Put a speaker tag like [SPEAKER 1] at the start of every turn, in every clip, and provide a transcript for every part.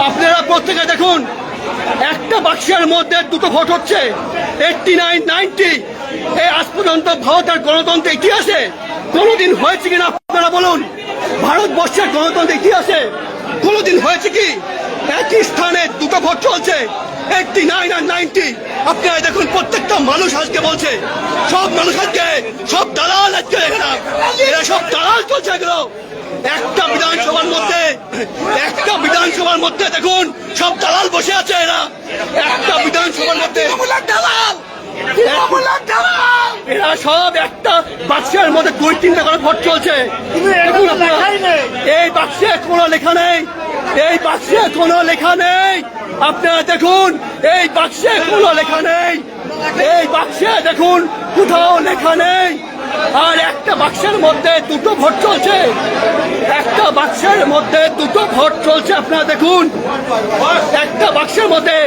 [SPEAKER 1] আপনারা প্রত্যেকে দেখুন, একটা বাক্সের মধ্যে দুটো ভোট হচ্ছে, 89, 90। এই আজ পর্যন্ত ভারতের গণতন্ত্রের ইতিহাসে কোনোদিন হয়েছে কিনা আপনারা বলুন? ভারতবর্ষের গণতন্ত্রের ইতিহাসে কোনোদিন হয়েছে কি একই স্থানে দুটো ভোট চলছে, 89 আর 90? আপনারা দেখুন, প্রত্যেকটা মানুষ আজকে বলছে, সব মানুষ আজকে, সব দালাল আজকে, এরা সব দালাল চলছে এগুলো। একটা বিধানসভার মধ্যে দেখুন সব দালাল বসে আছে, এরা একটা বিধানসভার মধ্যে এরা সব একটা বাক্সের মধ্যে 2-3টা করে ভোট চলছে। এই বাক্সে কোনো লেখা নেই, এই বাক্সে কোনো লেখা নেই। আপনারা দেখুন, এই বাক্সে কোনো লেখা নেই, এই বাক্সে দেখুন কোথাও লেখা নেই। আর একটা বাক্সের মধ্যে দুটো ভোট চলছে, একটা বাক্সের মধ্যে দুটো ভোট চলছে। আপনারা দেখুন, একটা বাক্সের মধ্যে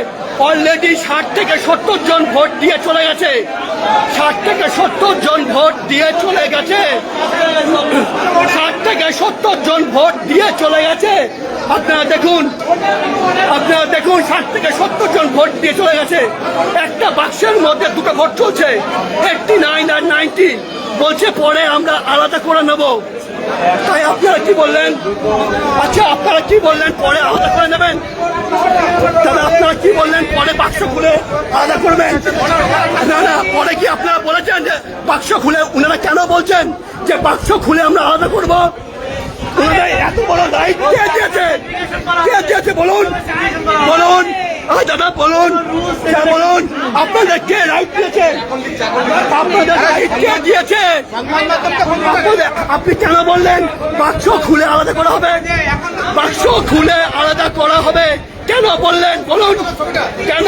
[SPEAKER 1] অলরেডি 60 থেকে 70 জন ভোট দিয়ে চলে গেছে, 60 থেকে 70 জন ভোট দিয়ে চলে গেছে, 60 থেকে 70 জন ভোট দিয়ে চলে গেছে। আপনারা দেখুন, 60 থেকে 70 জন ভোট দিয়ে চলে গেছে। একটা বাক্সের মধ্যে দুটো ভোট চলছে, 89 আর 90। বলছে পরে আমরা আলাদা করে নেব। তাই আপনারা কি বললেন? আচ্ছা, আপনারা কি বললেন পরে আলাদা করে নেবেন? তাহলে আপনারা কি বললেন পরে বাক্স খুলে আলাদা করবেন? না, পরে কি আপনারা বলেছেন যে বাক্স খুলে? ওনারা কেন বলছেন যে বাক্স খুলে আমরা আলাদা করবো? ওনারা এত বড় রাইট কে দিয়েছে বলুন? দাদা বলুন, আপনাদের কে রাইট দিয়েছে? আপনাদের রাইট কে দিয়েছে? আপনি কেন বললেন বাক্স খুলে আলাদা করা হবে? বাক্স খুলে আলাদা করা হবে কেন বললেন বলুন? কেন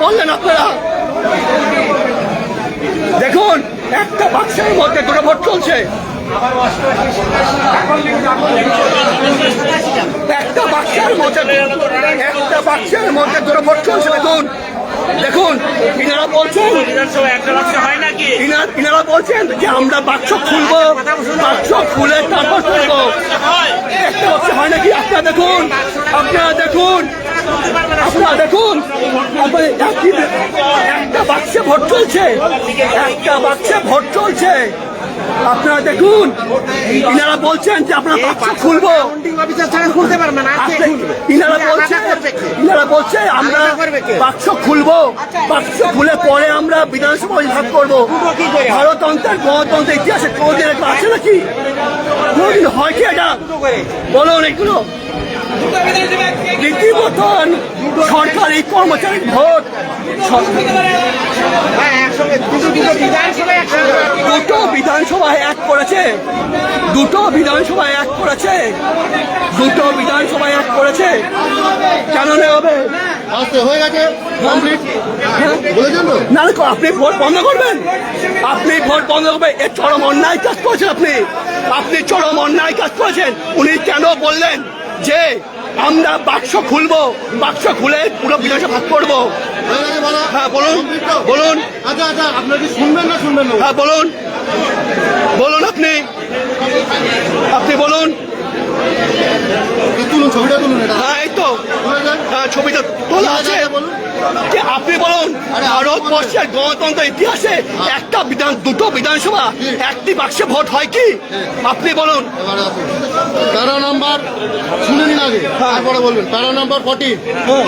[SPEAKER 1] বললেন আপনারা? দেখুন, একটা বাক্সের মধ্যে দুটো ভোট চলছে, একটা বাক্সের মধ্যে দুটো ভোট চলছে। দেখুন, ইনারা বলছেন যে আমরা বাক্স খুলবো, বাক্স খুলে তারপর করবো। একটা বাক্স হয় নাকি? আপনারা দেখুন, একটা বাক্সে ভোট চলছে, আপনারা দেখুন, ইনারা বলছেন যে আপনারা বাক্স খুলবো, ইনারা বলছে আমরা বাক্স খুলবো, বাক্স খুলে পরে আমরা বিধানসভা ভাগ করবো। ভারততন্ত্রের গণতন্ত্রের ইতিহাসে কোনদিন এটা আছে নাকি? কোনদিন হয় কি এটা বলুন? এগুলো রীতিমতন সরকারি কর্মচারীর ভোট। দুটো বিধানসভায় এক করেছে, কেন হবে?
[SPEAKER 2] হয়ে গেছে
[SPEAKER 1] না, আপনি ভোট বন্ধ করবেন? এ চরম অন্যায় কাজ করেছেন আপনি চরম অন্যায় কাজ করেছেন। উনি কেন বললেন যে আমরা বাক্স খুলবো, বাক্স খুলে পুরো বিধানসভা ভাগ করবো? হ্যাঁ বলুন।
[SPEAKER 2] আচ্ছা, আপনারা কি শুনবেন না?
[SPEAKER 1] হ্যাঁ বলুন, আপনি বলুন।
[SPEAKER 2] তুলুন, ছবিটা তুলুন।
[SPEAKER 1] হ্যাঁ, এই তো ছবিটা তোলা আছে। আপনি বলুন, ভারতবর্ষের গণতন্ত্রের ইতিহাসে দুটো বিধানসভা একটি বাক্সে ভোট হয় কি? আপনি বলুন।
[SPEAKER 2] 13 নম্বর শুনে নিন আগে, তারপরে বলবেন। 13 নম্বর 40,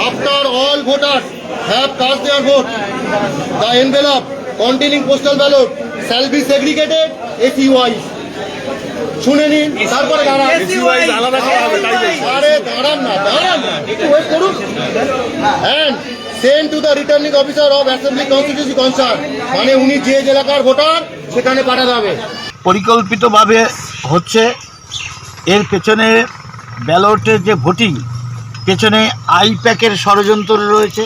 [SPEAKER 2] after all voters have caste there vote, the envelope containing postal ballot shall be segregated SE wise. শুনে নিন, তারপরে দাঁড়ান। একটু ওয়েট করুন। And send to the returning officer of assembly constituency concerned, মানে উনি যে এলাকার ভোটার সেখানে পাঠাতে হবে।
[SPEAKER 3] পরিকল্পিতভাবে হচ্ছে। এর পেছনে ব্যালটের যে ভোটিং, পেছনে আইপ্যাকের ষড়যন্ত্র রয়েছে,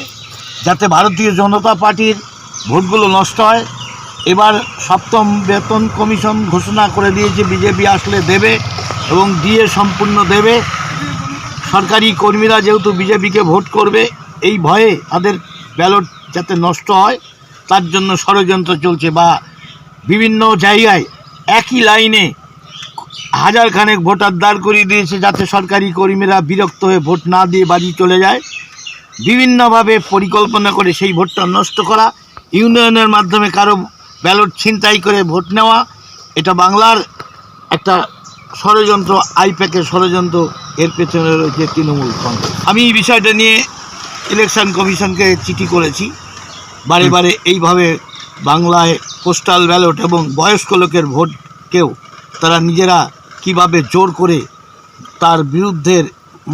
[SPEAKER 3] যাতে ভারতীয় জনতা পার্টির ভোটগুলো নষ্ট হয়। এবার 7ম বেতন কমিশন ঘোষণা করে দিয়েছে বিজেপি আসলে দেবে এবং দিয়ে সম্পূর্ণ দেবে। সরকারি কর্মীরা যেহেতু বিজেপিকে ভোট করবে, এই ভয়ে তাদের ব্যালট যাতে নষ্ট হয় তার জন্য ষড়যন্ত্র চলছে, বা বিভিন্ন জায়গায় একই লাইনে হাজার খানেক ভোটার দাঁড় করিয়ে দিয়েছে যাতে সরকারি কর্মীরা বিরক্ত হয়ে ভোট না দিয়ে বাড়ি চলে যায়। বিভিন্নভাবে পরিকল্পনা করে সেই ভোটটা নষ্ট করা, ইউনিয়নের মাধ্যমে কারো ব্যালট ছিনতাই করে ভোট নেওয়া, এটা বাংলার একটা ষড়যন্ত্র, আইপ্যাকের ষড়যন্ত্র। এর পেছনে রয়েছে তৃণমূল কংগ্রেস। আমি এই বিষয়টা নিয়ে ইলেকশন কমিশনকে চিঠি করেছি। বারে বারে এইভাবে বাংলায় পোস্টাল ব্যালট এবং বয়স্ক লোকের ভোটকেও তারা নিজেরা কিভাবে জোর করে তার বিরুদ্ধের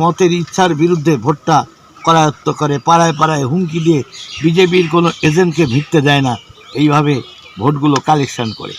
[SPEAKER 3] মতের ইচ্ছার বিরুদ্ধে ভোটটা করায়ত্ত করে, পাড়ায় পাড়ায় হুমকি দিয়ে বিজেপির কোনো এজেন্টকে ভিড়তে দেয় না, এইভাবে ভোটগুলো কালেকশন করে।